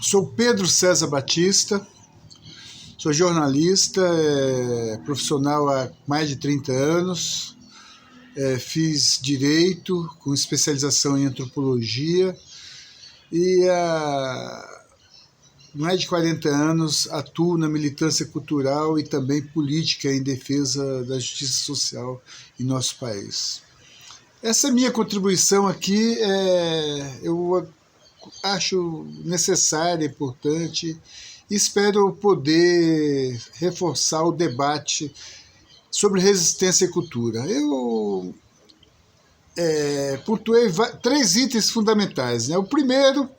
Sou Pedro César Batista, sou jornalista, profissional há mais de 30 anos, fiz Direito com especialização em Antropologia e há mais de 40 anos atuo na militância cultural e também política em defesa da justiça social em nosso país. Essa minha contribuição aqui eu acho necessária, importante, e espero poder reforçar o debate sobre resistência e cultura. Eu pontuei 3 itens fundamentais, né? O primeiro,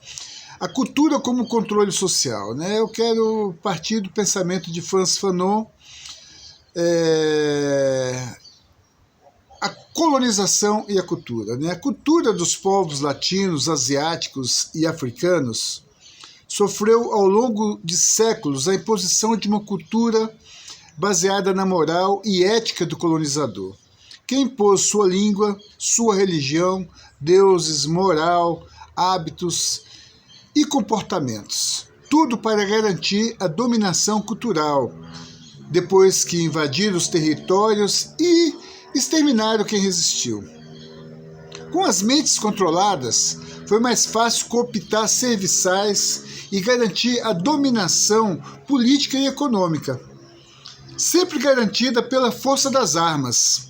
a cultura como controle social, né? Eu quero partir do pensamento de Frantz Fanon, a colonização e a cultura, né? A cultura dos povos latinos, asiáticos e africanos sofreu ao longo de séculos a imposição de uma cultura baseada na moral e ética do colonizador, que impôs sua língua, sua religião, deuses, moral, hábitos e comportamentos, tudo para garantir a dominação cultural, depois que invadiram os territórios e exterminaram quem resistiu. Com as mentes controladas, foi mais fácil cooptar serviçais e garantir a dominação política e econômica, sempre garantida pela força das armas.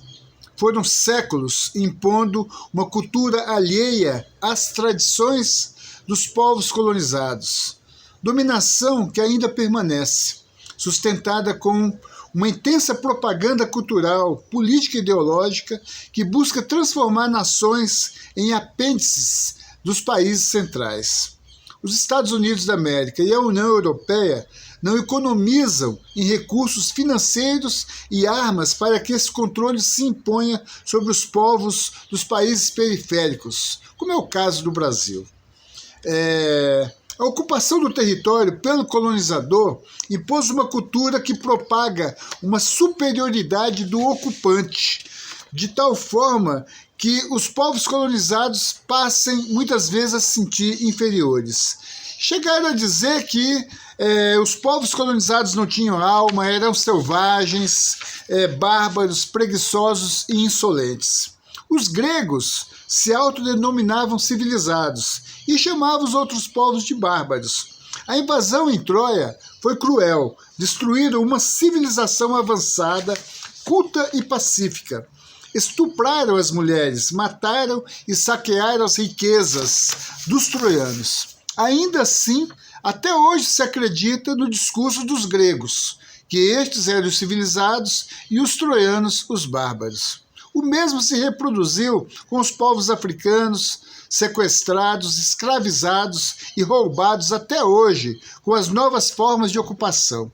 Foram séculos impondo uma cultura alheia às tradições dos povos colonizados, dominação que ainda permanece, sustentada com uma intensa propaganda cultural, política e ideológica que busca transformar nações em apêndices dos países centrais. Os Estados Unidos da América e a União Europeia não economizam em recursos financeiros e armas para que esse controle se imponha sobre os povos dos países periféricos, como é o caso do Brasil. A ocupação do território pelo colonizador impôs uma cultura que propaga uma superioridade do ocupante, de tal forma que os povos colonizados passem muitas vezes a se sentir inferiores. Chegaram a dizer que os povos colonizados não tinham alma, eram selvagens, bárbaros, preguiçosos e insolentes. Os gregos se autodenominavam civilizados e chamavam os outros povos de bárbaros. A invasão em Troia foi cruel, destruíram uma civilização avançada, culta e pacífica. Estupraram as mulheres, mataram e saquearam as riquezas dos troianos. Ainda assim, até hoje se acredita no discurso dos gregos, que estes eram os civilizados e os troianos os bárbaros. O mesmo se reproduziu com os povos africanos, sequestrados, escravizados e roubados até hoje, com as novas formas de ocupação.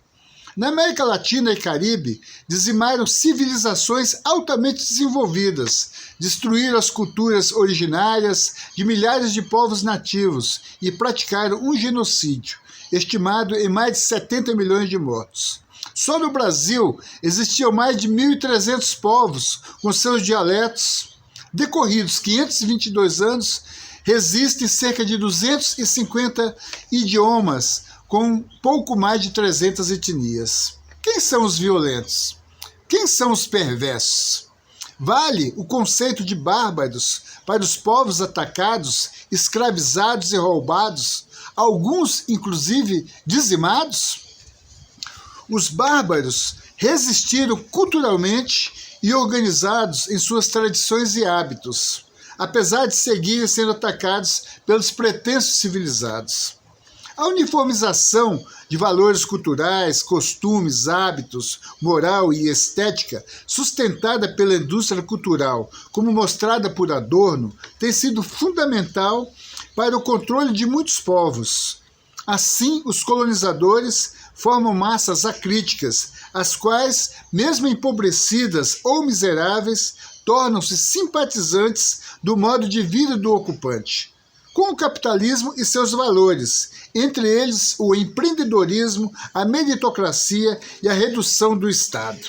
Na América Latina e Caribe, dizimaram civilizações altamente desenvolvidas, destruíram as culturas originárias de milhares de povos nativos e praticaram um genocídio, estimado em mais de 70 milhões de mortos. Só no Brasil existiam mais de 1.300 povos com seus dialetos. Decorridos 522 anos, resistem cerca de 250 idiomas, com pouco mais de 300 etnias. Quem são os violentos? Quem são os perversos? Vale o conceito de bárbaros para os povos atacados, escravizados e roubados, alguns inclusive dizimados? Os bárbaros resistiram culturalmente e organizados em suas tradições e hábitos, apesar de seguirem sendo atacados pelos pretensos civilizados. A uniformização de valores culturais, costumes, hábitos, moral e estética, sustentada pela indústria cultural, como mostrada por Adorno, tem sido fundamental para o controle de muitos povos. Assim, os colonizadores formam massas acríticas, as quais, mesmo empobrecidas ou miseráveis, tornam-se simpatizantes do modo de vida do ocupante, com o capitalismo e seus valores, entre eles o empreendedorismo, a meritocracia e a redução do Estado.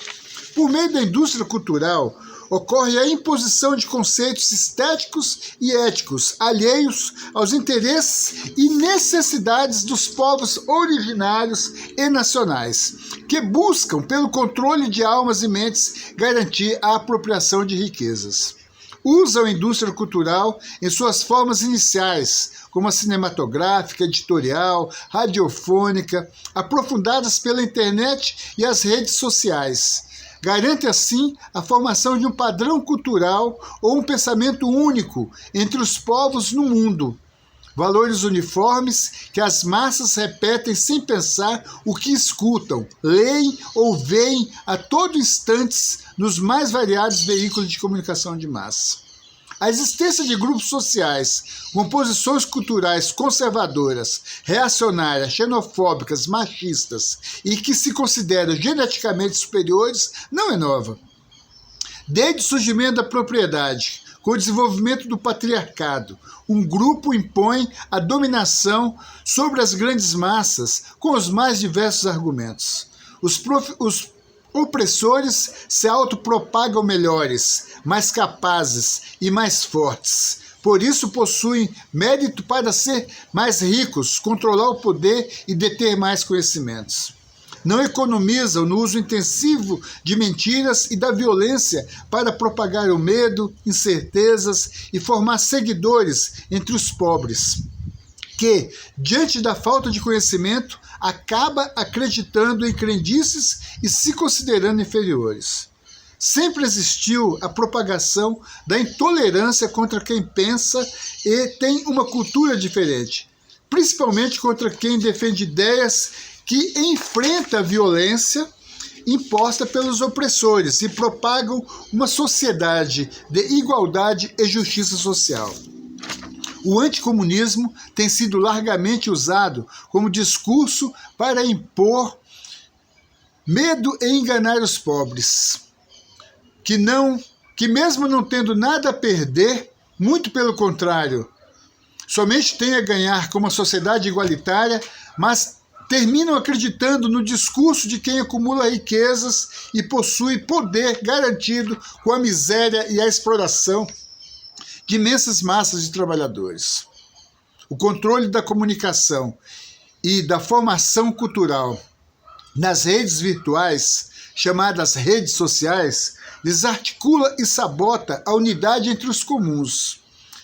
Por meio da indústria cultural, ocorre a imposição de conceitos estéticos e éticos alheios aos interesses e necessidades dos povos originários e nacionais, que buscam, pelo controle de almas e mentes, garantir a apropriação de riquezas. Usam a indústria cultural em suas formas iniciais, como a cinematográfica, editorial, radiofônica, aprofundadas pela internet e as redes sociais. Garante, assim, a formação de um padrão cultural ou um pensamento único entre os povos no mundo. Valores uniformes que as massas repetem sem pensar o que escutam, leem ou veem a todo instante nos mais variados veículos de comunicação de massa. A existência de grupos sociais com posições culturais conservadoras, reacionárias, xenofóbicas, machistas e que se consideram geneticamente superiores não é nova. Desde o surgimento da propriedade, com o desenvolvimento do patriarcado, um grupo impõe a dominação sobre as grandes massas com os mais diversos argumentos. Os opressores se autopropagam melhores, mais capazes e mais fortes. Por isso possuem mérito para ser mais ricos, controlar o poder e deter mais conhecimentos. Não economizam no uso intensivo de mentiras e da violência para propagar o medo, incertezas e formar seguidores entre os pobres, que, diante da falta de conhecimento, acaba acreditando em crendices e se considerando inferiores. Sempre existiu a propagação da intolerância contra quem pensa e tem uma cultura diferente, principalmente contra quem defende ideias que enfrenta a violência imposta pelos opressores e propagam uma sociedade de igualdade e justiça social. O anticomunismo tem sido largamente usado como discurso para impor medo e enganar os pobres, que mesmo não tendo nada a perder, muito pelo contrário, somente têm a ganhar com uma sociedade igualitária, mas terminam acreditando no discurso de quem acumula riquezas e possui poder garantido com a miséria e a exploração de imensas massas de trabalhadores. O controle da comunicação e da formação cultural nas redes virtuais, chamadas redes sociais, desarticula e sabota a unidade entre os comuns,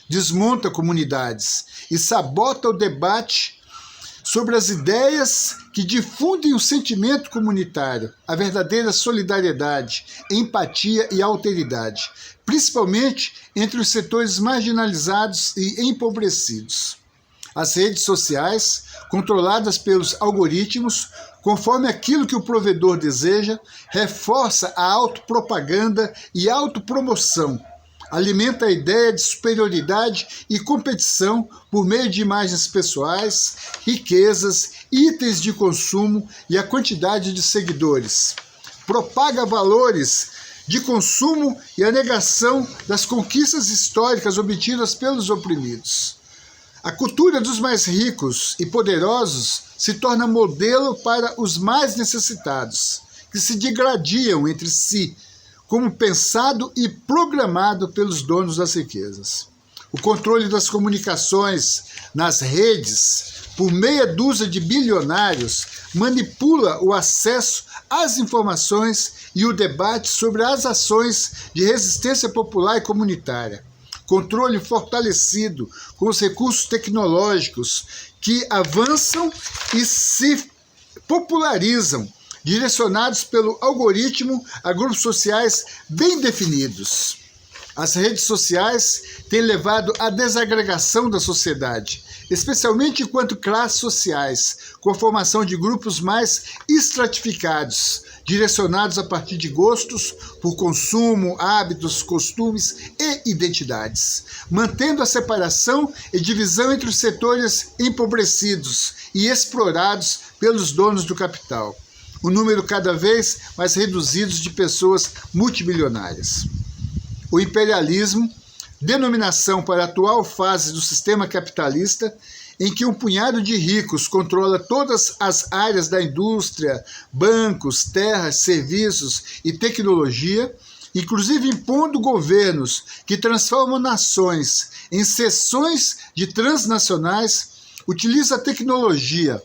desmonta comunidades e sabota o debate sobre as ideias que difundem o sentimento comunitário, a verdadeira solidariedade, empatia e alteridade, principalmente entre os setores marginalizados e empobrecidos. As redes sociais, controladas pelos algoritmos, conforme aquilo que o provedor deseja, reforça a autopropaganda e autopromoção, alimenta a ideia de superioridade e competição por meio de imagens pessoais, riquezas, itens de consumo e a quantidade de seguidores. Propaga valores de consumo e a negação das conquistas históricas obtidas pelos oprimidos. A cultura dos mais ricos e poderosos se torna modelo para os mais necessitados, que se degradiam entre si, como pensado e programado pelos donos das riquezas. O controle das comunicações nas redes, por meia dúzia de bilionários, manipula o acesso às informações e o debate sobre as ações de resistência popular e comunitária. Controle fortalecido com os recursos tecnológicos que avançam e se popularizam, direcionados pelo algoritmo a grupos sociais bem definidos. As redes sociais têm levado à desagregação da sociedade, especialmente enquanto classes sociais, com a formação de grupos mais estratificados, direcionados a partir de gostos por consumo, hábitos, costumes e identidades, mantendo a separação e divisão entre os setores empobrecidos e explorados pelos donos do capital. O número cada vez mais reduzido de pessoas multimilionárias. O imperialismo, denominação para a atual fase do sistema capitalista, em que um punhado de ricos controla todas as áreas da indústria, bancos, terras, serviços e tecnologia, inclusive impondo governos que transformam nações em seções de transnacionais, utiliza a tecnologia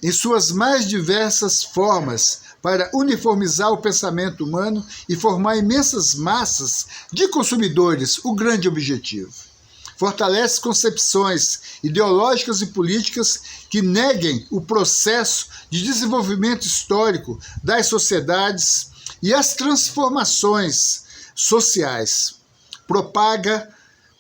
em suas mais diversas formas para uniformizar o pensamento humano e formar imensas massas de consumidores, o grande objetivo. Fortalece concepções ideológicas e políticas que neguem o processo de desenvolvimento histórico das sociedades e as transformações sociais. Propaga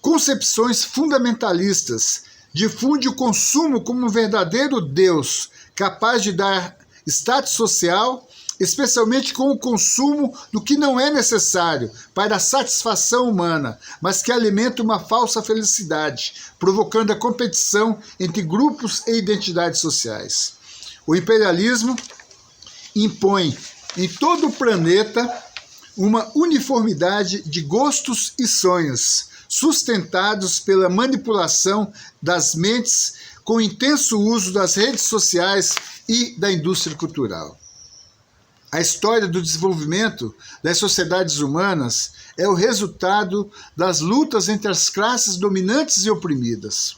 concepções fundamentalistas, difunde o consumo como um verdadeiro Deus, capaz de dar status social, especialmente com o consumo do que não é necessário para a satisfação humana, mas que alimenta uma falsa felicidade, provocando a competição entre grupos e identidades sociais. O imperialismo impõe em todo o planeta uma uniformidade de gostos e sonhos, sustentados pela manipulação das mentes com intenso uso das redes sociais e da indústria cultural. A história do desenvolvimento das sociedades humanas é o resultado das lutas entre as classes dominantes e oprimidas.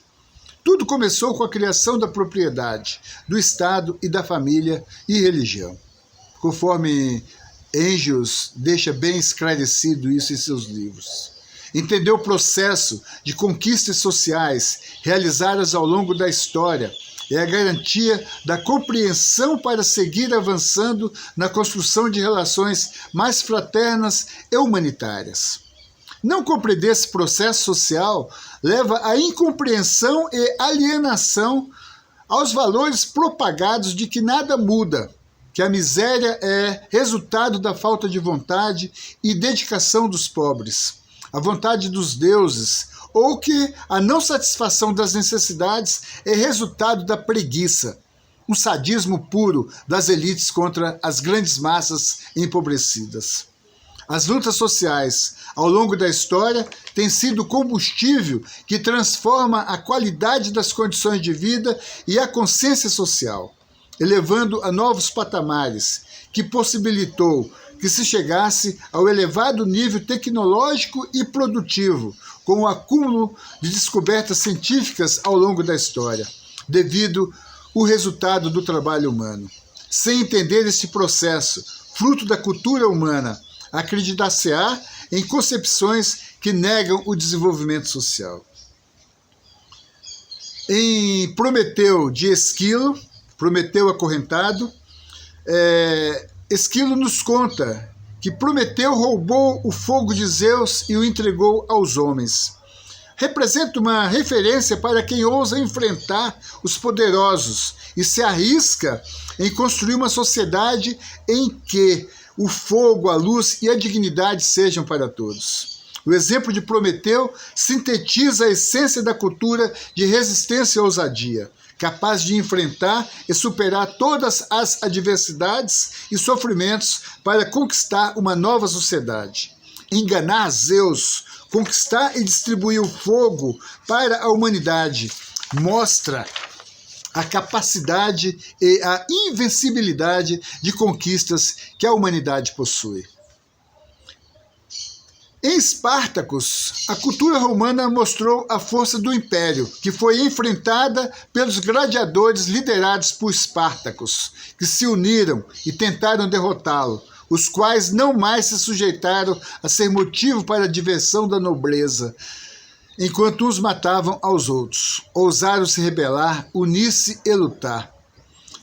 Tudo começou com a criação da propriedade, do Estado e da família e religião. Conforme Engels deixa bem esclarecido isso em seus livros. Entender o processo de conquistas sociais realizadas ao longo da história é a garantia da compreensão para seguir avançando na construção de relações mais fraternas e humanitárias. Não compreender esse processo social leva à incompreensão e alienação aos valores propagados de que nada muda, que a miséria é resultado da falta de vontade e dedicação dos pobres, a vontade dos deuses, ou que a não satisfação das necessidades é resultado da preguiça, um sadismo puro das elites contra as grandes massas empobrecidas. As lutas sociais ao longo da história têm sido o combustível que transforma a qualidade das condições de vida e a consciência social, elevando a novos patamares, que possibilitou que se chegasse ao elevado nível tecnológico e produtivo, com o acúmulo de descobertas científicas ao longo da história, devido ao resultado do trabalho humano. Sem entender esse processo, fruto da cultura humana, acreditar-se-á em concepções que negam o desenvolvimento social. Em Prometeu de Esquilo, Prometeu acorrentado, Esquilo nos conta que Prometeu roubou o fogo de Zeus e o entregou aos homens. Representa uma referência para quem ousa enfrentar os poderosos e se arrisca em construir uma sociedade em que o fogo, a luz e a dignidade sejam para todos. O exemplo de Prometeu sintetiza a essência da cultura de resistência e ousadia, capaz de enfrentar e superar todas as adversidades e sofrimentos para conquistar uma nova sociedade. Enganar Zeus, conquistar e distribuir o fogo para a humanidade, mostra a capacidade e a invencibilidade de conquistas que a humanidade possui. Em Espartacus, a cultura romana mostrou a força do império, que foi enfrentada pelos gladiadores liderados por Espartacus, que se uniram e tentaram derrotá-lo, os quais não mais se sujeitaram a ser motivo para a diversão da nobreza, enquanto uns matavam aos outros. Ousaram se rebelar, unir-se e lutar.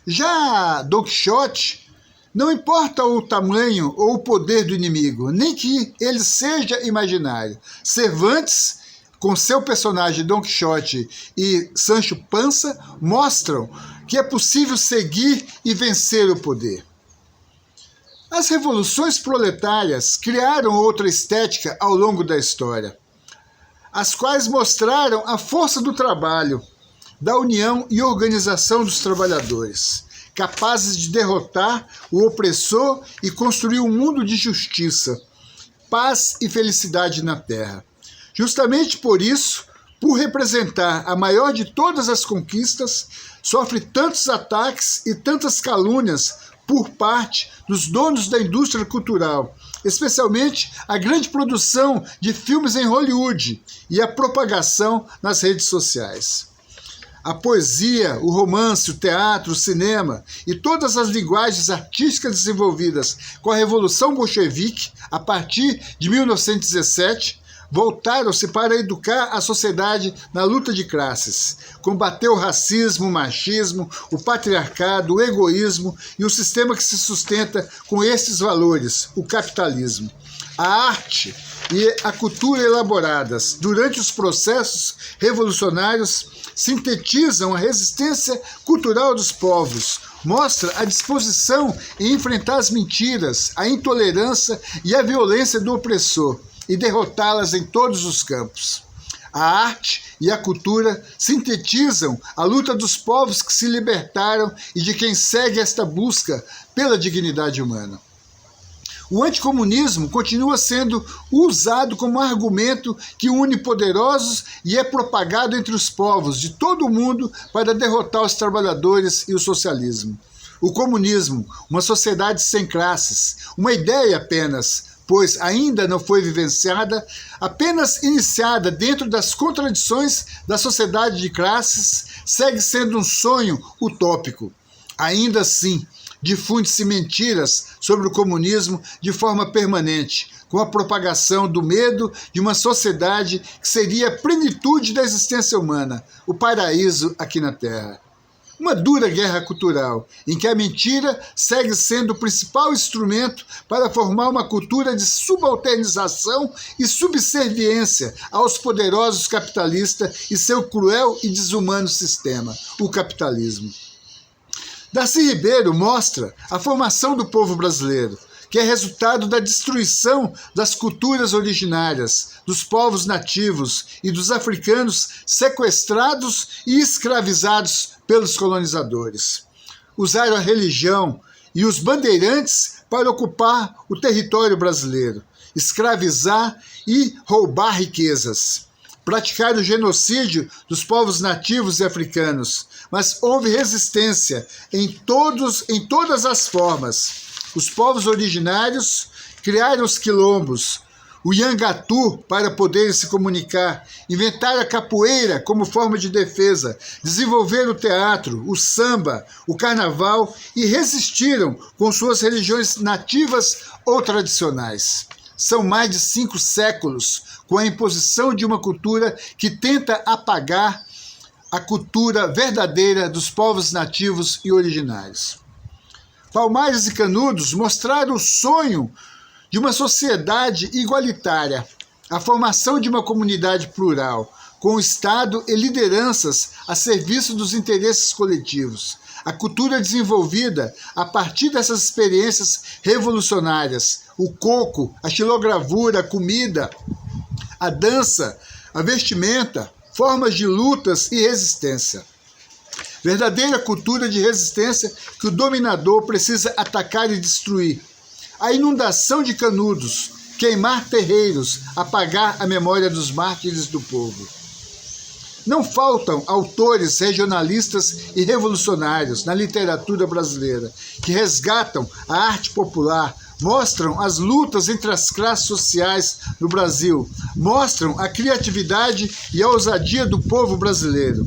Já Don Quixote, não importa o tamanho ou o poder do inimigo, nem que ele seja imaginário. Cervantes, com seu personagem Don Quixote e Sancho Panza, mostram que é possível seguir e vencer o poder. As revoluções proletárias criaram outra estética ao longo da história, as quais mostraram a força do trabalho, da união e organização dos trabalhadores, capazes de derrotar o opressor e construir um mundo de justiça, paz e felicidade na Terra. Justamente por isso, por representar a maior de todas as conquistas, sofre tantos ataques e tantas calúnias por parte dos donos da indústria cultural, especialmente a grande produção de filmes em Hollywood e a propagação nas redes sociais. A poesia, o romance, o teatro, o cinema e todas as linguagens artísticas desenvolvidas com a Revolução Bolchevique, a partir de 1917, voltaram-se para educar a sociedade na luta de classes, combater o racismo, o machismo, o patriarcado, o egoísmo e o sistema que se sustenta com estes valores, o capitalismo. A arte e a cultura elaboradas durante os processos revolucionários sintetizam a resistência cultural dos povos, mostra a disposição em enfrentar as mentiras, a intolerância e a violência do opressor e derrotá-las em todos os campos. A arte e a cultura sintetizam a luta dos povos que se libertaram e de quem segue esta busca pela dignidade humana. O anticomunismo continua sendo usado como argumento que une poderosos e é propagado entre os povos de todo o mundo para derrotar os trabalhadores e o socialismo. O comunismo, uma sociedade sem classes, uma ideia apenas, pois ainda não foi vivenciada, apenas iniciada dentro das contradições da sociedade de classes, segue sendo um sonho utópico. Ainda assim, difunde-se mentiras sobre o comunismo de forma permanente, com a propagação do medo de uma sociedade que seria a plenitude da existência humana, o paraíso aqui na Terra. Uma dura guerra cultural, em que a mentira segue sendo o principal instrumento para formar uma cultura de subalternização e subserviência aos poderosos capitalistas e seu cruel e desumano sistema, o capitalismo. Darcy Ribeiro mostra a formação do povo brasileiro, que é resultado da destruição das culturas originárias, dos povos nativos e dos africanos sequestrados e escravizados pelos colonizadores. Usaram a religião e os bandeirantes para ocupar o território brasileiro, escravizar e roubar riquezas. Praticaram o genocídio dos povos nativos e africanos, mas houve resistência em todas as formas. Os povos originários criaram os quilombos, o Iangatu para poderem se comunicar, inventaram a capoeira como forma de defesa, desenvolveram o teatro, o samba, o carnaval e resistiram com suas religiões nativas ou tradicionais. São mais de 5 séculos com a imposição de uma cultura que tenta apagar a cultura verdadeira dos povos nativos e originários. Palmares e Canudos mostraram o sonho de uma sociedade igualitária, a formação de uma comunidade plural, com o Estado e lideranças a serviço dos interesses coletivos. A cultura desenvolvida a partir dessas experiências revolucionárias, o coco, a xilogravura, a comida, a dança, a vestimenta, formas de lutas e resistência. Verdadeira cultura de resistência que o dominador precisa atacar e destruir. A inundação de Canudos, queimar terreiros, apagar a memória dos mártires do povo. Não faltam autores regionalistas e revolucionários na literatura brasileira que resgatam a arte popular, mostram as lutas entre as classes sociais no Brasil, mostram a criatividade e a ousadia do povo brasileiro.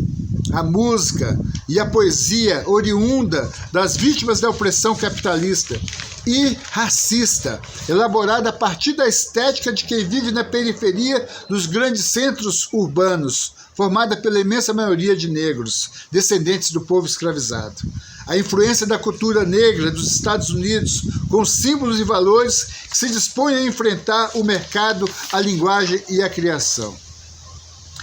A música e a poesia oriunda das vítimas da opressão capitalista e racista, elaborada a partir da estética de quem vive na periferia dos grandes centros urbanos, formada pela imensa maioria de negros, descendentes do povo escravizado. A influência da cultura negra dos Estados Unidos, com símbolos e valores que se dispõem a enfrentar o mercado, a linguagem e a criação.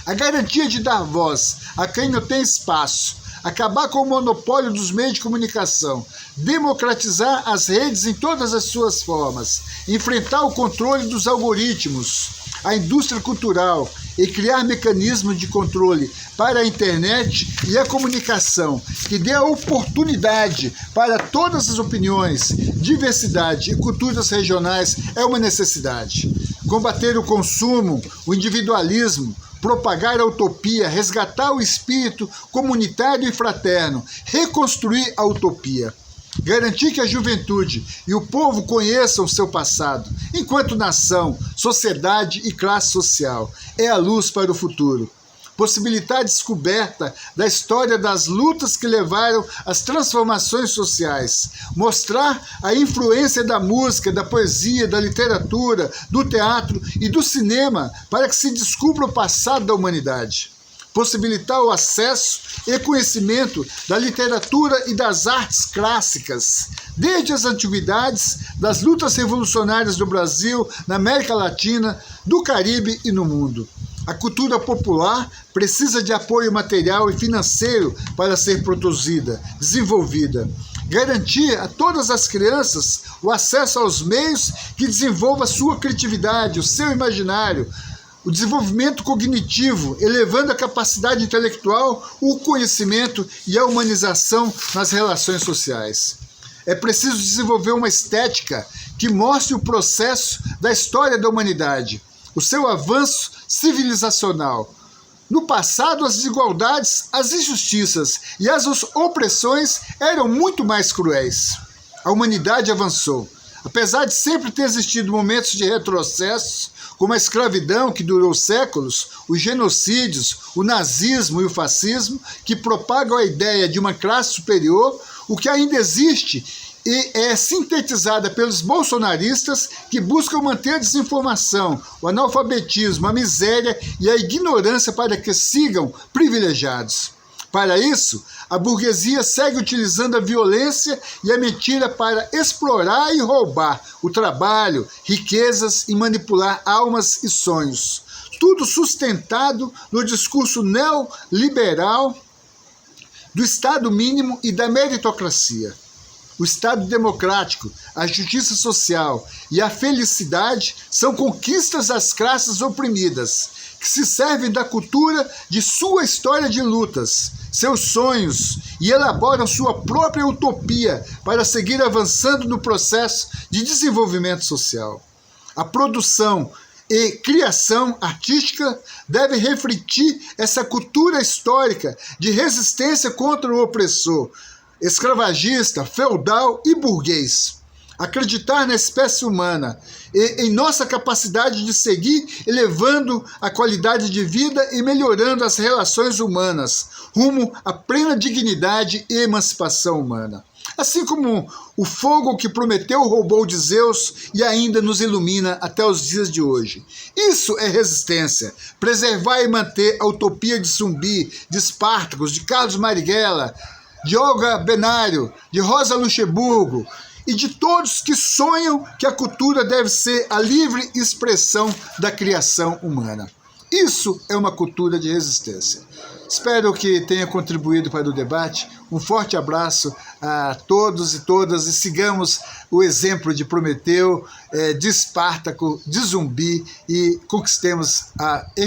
A garantia de dar voz a quem não tem espaço, acabar com o monopólio dos meios de comunicação, democratizar as redes em todas as suas formas, enfrentar o controle dos algoritmos, a indústria cultural e criar mecanismos de controle para a internet e a comunicação, que dê a oportunidade para todas as opiniões, diversidade e culturas regionais é uma necessidade. Combater o consumo, o individualismo, propagar a utopia, resgatar o espírito comunitário e fraterno, reconstruir a utopia. Garantir que a juventude e o povo conheçam o seu passado, enquanto nação, sociedade e classe social, é a luz para o futuro. Possibilitar a descoberta da história das lutas que levaram às transformações sociais. Mostrar a influência da música, da poesia, da literatura, do teatro e do cinema para que se descubra o passado da humanidade. Possibilitar o acesso e conhecimento da literatura e das artes clássicas, desde as antiguidades, das lutas revolucionárias do Brasil, na América Latina, do Caribe e no mundo. A cultura popular precisa de apoio material e financeiro para ser produzida, desenvolvida. Garantir a todas as crianças o acesso aos meios que desenvolvam a sua criatividade, o seu imaginário, o desenvolvimento cognitivo, elevando a capacidade intelectual, o conhecimento e a humanização nas relações sociais. É preciso desenvolver uma estética que mostre o processo da história da humanidade, o seu avanço civilizacional. No passado, as desigualdades, as injustiças e as opressões eram muito mais cruéis. A humanidade avançou. Apesar de sempre ter existido momentos de retrocesso, como a escravidão, que durou séculos, os genocídios, o nazismo e o fascismo, que propagam a ideia de uma classe superior, o que ainda existe e é sintetizada pelos bolsonaristas que buscam manter a desinformação, o analfabetismo, a miséria e a ignorância para que sigam privilegiados. Para isso, a burguesia segue utilizando a violência e a mentira para explorar e roubar o trabalho, riquezas e manipular almas e sonhos. Tudo sustentado no discurso neoliberal do Estado mínimo e da meritocracia. O Estado democrático, a justiça social e a felicidade são conquistas das classes oprimidas, que se servem da cultura de sua história de lutas, seus sonhos e elaboram sua própria utopia para seguir avançando no processo de desenvolvimento social. A produção e criação artística devem refletir essa cultura histórica de resistência contra o opressor, escravagista, feudal e burguês. Acreditar na espécie humana e em nossa capacidade de seguir elevando a qualidade de vida e melhorando as relações humanas, rumo à plena dignidade e emancipação humana. Assim como o fogo que Prometeu roubou de Zeus e ainda nos ilumina até os dias de hoje. Isso é resistência. Preservar e manter a utopia de Zumbi, de Espartacus, de Carlos Marighella, de Olga Benário, de Rosa Luxemburgo e de todos que sonham que a cultura deve ser a livre expressão da criação humana. Isso é uma cultura de resistência. Espero que tenha contribuído para o debate. Um forte abraço a todos e todas e sigamos o exemplo de Prometeu, de Espartaco, de Zumbi e conquistemos a